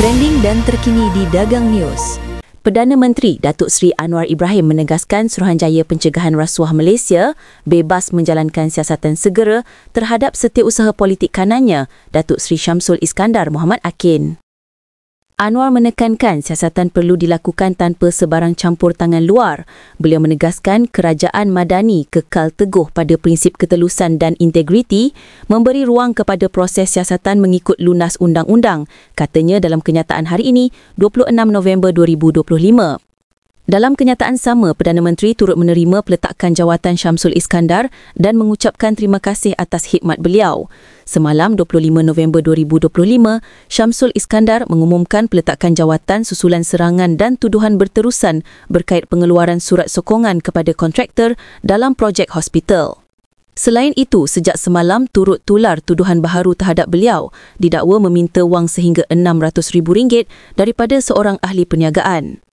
Trending dan terkini di Dagang News. Perdana Menteri Datuk Seri Anwar Ibrahim menegaskan Suruhanjaya Pencegahan Rasuah Malaysia bebas menjalankan siasatan segera terhadap setiausaha politik kanannya, Datuk Seri Syamsul Iskandar Mohamad Akin. Anwar menekankan siasatan perlu dilakukan tanpa sebarang campur tangan luar. Beliau menegaskan kerajaan madani kekal teguh pada prinsip ketelusan dan integriti, memberi ruang kepada proses siasatan mengikut lunas undang-undang, katanya dalam kenyataan hari ini, 26 November 2025. Dalam kenyataan sama, Perdana Menteri turut menerima peletakan jawatan Syamsul Iskandar dan mengucapkan terima kasih atas khidmat beliau. Semalam 25 November 2025, Syamsul Iskandar mengumumkan peletakan jawatan susulan serangan dan tuduhan berterusan berkait pengeluaran surat sokongan kepada kontraktor dalam projek hospital. Selain itu, sejak semalam turut tular tuduhan baharu terhadap beliau, didakwa meminta wang sehingga RM600,000 daripada seorang ahli perniagaan.